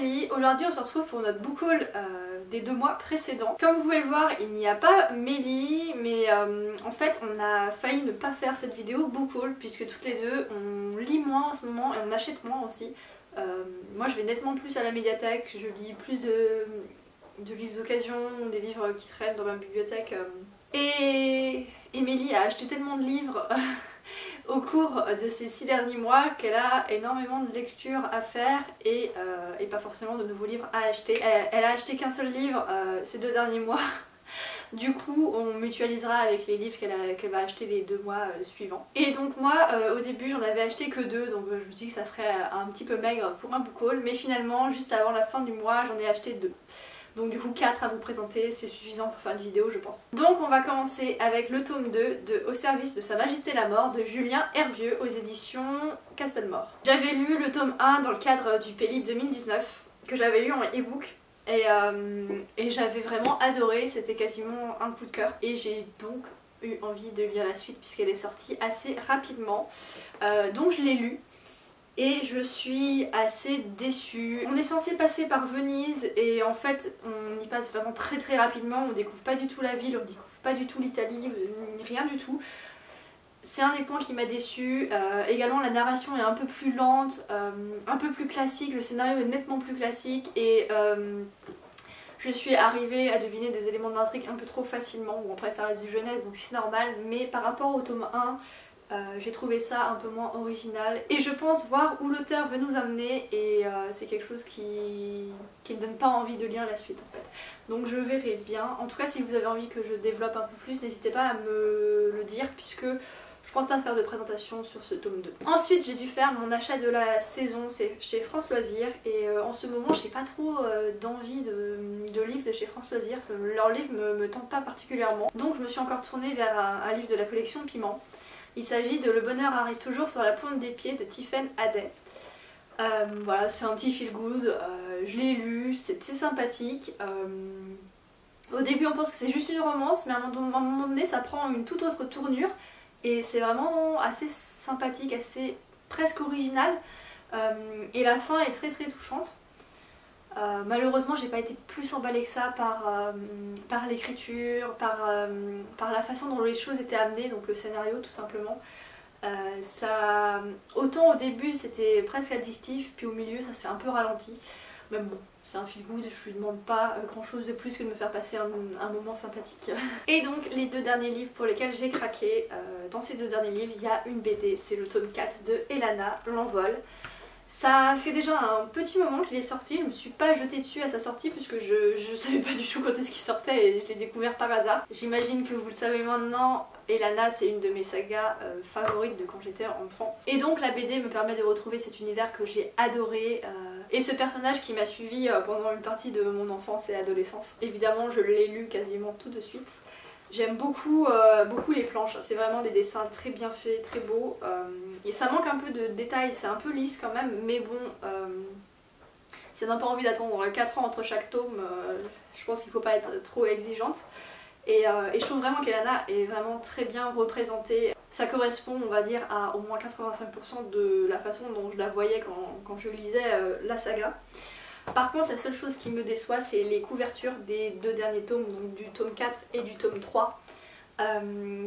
Aurélie, aujourd'hui on se retrouve pour notre book haul des 2 mois précédents. Comme vous pouvez le voir, il n'y a pas Mélie, mais en fait on a failli ne pas faire cette vidéo book haul puisque toutes les deux on lit moins en ce moment et on achète moins aussi. Moi je vais nettement plus à la médiathèque, je lis plus de livres d'occasion, des livres qui traînent dans ma bibliothèque. Et Mélie a acheté tellement de livres au cours de ces 6 derniers mois qu'elle a énormément de lectures à faire et pas forcément de nouveaux livres à acheter. Elle a acheté qu'un seul livre ces 2 derniers mois. Du coup on mutualisera avec les livres qu'elle va acheter les 2 mois suivants. Et donc moi au début j'en avais acheté que 2, donc je me suis dit que ça ferait un petit peu maigre pour un book haul, mais finalement juste avant la fin du mois j'en ai acheté 2. Donc du coup 4 à vous présenter, c'est suffisant pour faire une vidéo je pense. Donc on va commencer avec le tome 2 de Au service de Sa Majesté la Mort de Julien Hervieux aux éditions Castelmore. J'avais lu le tome 1 dans le cadre du Pélib 2019 que j'avais lu en e-book et j'avais vraiment adoré, c'était quasiment un coup de cœur et j'ai donc eu envie de lire la suite puisqu'elle est sortie assez rapidement. Donc je l'ai lu. Et je suis assez déçue. On est censé passer par Venise et en fait on y passe vraiment très rapidement, on découvre pas du tout la ville, on découvre pas du tout l'Italie, rien du tout. C'est un des points qui m'a déçue. Également la narration est un peu plus lente, un peu plus classique, le scénario est nettement plus classique et je suis arrivée à deviner des éléments de l'intrigue un peu trop facilement. Bon après ça reste du jeunesse donc c'est normal, mais par rapport au tome 1, j'ai trouvé ça un peu moins original et je pense voir où l'auteur veut nous amener et c'est quelque chose qui ne donne pas envie de lire la suite en fait. Donc je verrai bien. En tout cas si vous avez envie que je développe un peu plus, n'hésitez pas à me le dire puisque je pense pas faire de présentation sur ce tome 2. Ensuite j'ai dû faire mon achat de la saison, c'est chez France Loisirs et en ce moment j'ai pas trop d'envie de livres de chez France Loisirs, leurs livres me tentent pas particulièrement. Donc je me suis encore tournée vers un livre de la collection Piment. Il s'agit de Le bonheur arrive toujours sur la pointe des pieds de Tiphaine Hadday. Voilà, c'est un petit feel good, je l'ai lu, c'est sympathique. Au début on pense que c'est juste une romance mais à un moment donné ça prend une toute autre tournure et c'est vraiment assez sympathique, assez presque original et la fin est très touchante. Malheureusement j'ai pas été plus emballée que ça par l'écriture, par la façon dont les choses étaient amenées, donc le scénario tout simplement. Autant au début c'était presque addictif, puis au milieu ça s'est un peu ralenti. Mais bon, c'est un feel good, je lui demande pas grand chose de plus que de me faire passer un moment sympathique. Et donc les 2 derniers livres pour lesquels j'ai craqué, dans ces 2 derniers livres il y a une BD, c'est le tome 4 de Elana, L'Envol. Ça fait déjà un petit moment qu'il est sorti, je me suis pas jetée dessus à sa sortie puisque je savais pas du tout quand est-ce qu'il sortait et je l'ai découvert par hasard. J'imagine que vous le savez maintenant, Elana c'est une de mes sagas favorites de quand j'étais enfant. Et donc la BD me permet de retrouver cet univers que j'ai adoré et ce personnage qui m'a suivi pendant une partie de mon enfance et adolescence. Évidemment je l'ai lu quasiment tout de suite. J'aime beaucoup les planches, c'est vraiment des dessins très bien faits, très beaux. Et ça manque un peu de détails, c'est un peu lisse quand même, mais bon, si on n'a pas envie d'attendre 4 ans entre chaque tome, je pense qu'il ne faut pas être trop exigeante. Et je trouve vraiment qu'Elana est vraiment très bien représentée. Ça correspond, on va dire, à au moins 85% de la façon dont je la voyais quand je lisais la saga. Par contre la seule chose qui me déçoit c'est les couvertures des 2 derniers tomes, donc du tome 4 et du tome 3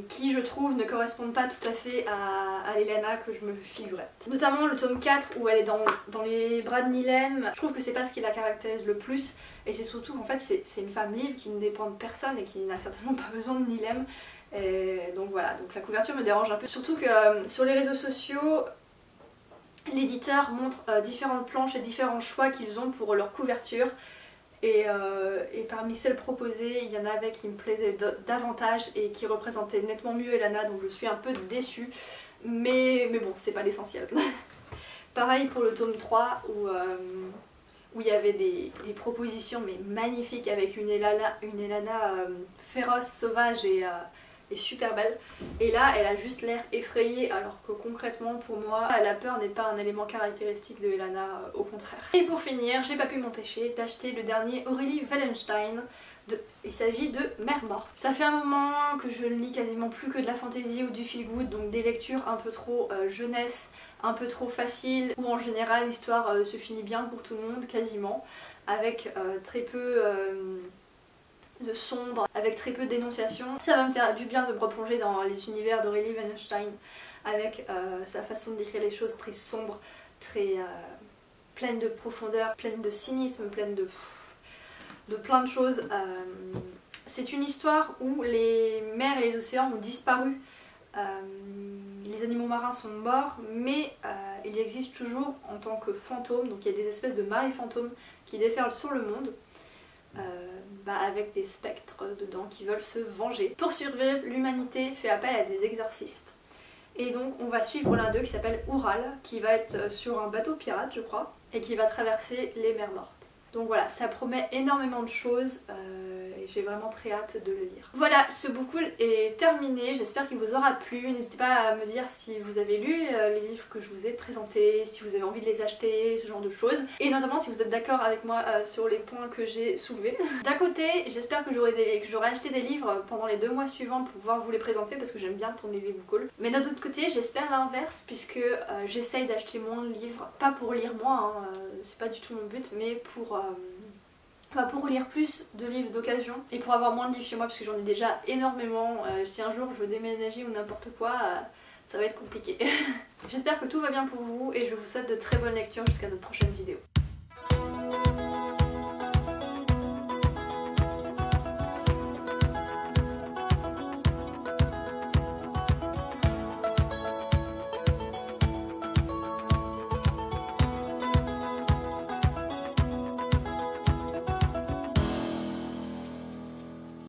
qui je trouve ne correspondent pas tout à fait à l'Elana que je me figurais. Notamment le tome 4 où elle est dans les bras de Nilem, je trouve que c'est pas ce qui la caractérise le plus et c'est surtout qu'en fait c'est une femme libre qui ne dépend de personne et qui n'a certainement pas besoin de Nilem. Et donc voilà, donc la couverture me dérange un peu, surtout que sur les réseaux sociaux l'éditeur montre différentes planches et différents choix qu'ils ont pour leur couverture et parmi celles proposées il y en avait qui me plaisaient davantage et qui représentaient nettement mieux Elana, donc je suis un peu déçue mais bon c'est pas l'essentiel. Pareil pour le tome 3 où il y avait des propositions mais magnifiques avec une Elana féroce, sauvage et super belle. Et là elle a juste l'air effrayée alors que concrètement pour moi la peur n'est pas un élément caractéristique de Elana, au contraire. Et pour finir j'ai pas pu m'empêcher d'acheter le dernier Aurélie Wallenstein. Il s'agit de Mère Morte. Ça fait un moment que je ne lis quasiment plus que de la fantasy ou du feel good, donc des lectures un peu trop jeunesse un peu trop facile, où en général l'histoire se finit bien pour tout le monde, quasiment, avec très peu de sombre, avec très peu de dénonciation. Ça va me faire du bien de me replonger dans les univers d'Aurélie Wallenstein, avec sa façon de décrire les choses très sombre, très pleine de profondeur, pleine de cynisme, pleine de plein de choses. C'est une histoire où les mers et les océans ont disparu. Les animaux marins sont morts, mais il existe toujours en tant que fantômes, donc il y a des espèces de marées fantômes qui déferlent sur le monde, avec des spectres dedans qui veulent se venger. Pour survivre, l'humanité fait appel à des exorcistes. Et donc on va suivre l'un d'eux qui s'appelle Ural, qui va être sur un bateau pirate je crois, et qui va traverser les mers mortes. Donc voilà, ça promet énormément de choses et j'ai vraiment très hâte de le lire. Voilà, ce book haul est terminé, j'espère qu'il vous aura plu. N'hésitez pas à me dire si vous avez lu les livres que je vous ai présentés, si vous avez envie de les acheter, ce genre de choses. Et notamment si vous êtes d'accord avec moi sur les points que j'ai soulevés. D'un côté, j'espère que j'aurai acheté des livres pendant les 2 mois suivants pour pouvoir vous les présenter parce que j'aime bien tourner les book hauls. Mais d'un autre côté, j'espère l'inverse puisque j'essaye d'acheter moins de livres. Pas pour lire moins, hein, c'est pas du tout mon but, mais pour lire plus de livres d'occasion et pour avoir moins de livres chez moi parce que j'en ai déjà énormément. Si un jour je veux déménager ou n'importe quoi, ça va être compliqué. J'espère que tout va bien pour vous et je vous souhaite de très bonnes lectures jusqu'à notre prochaine vidéo.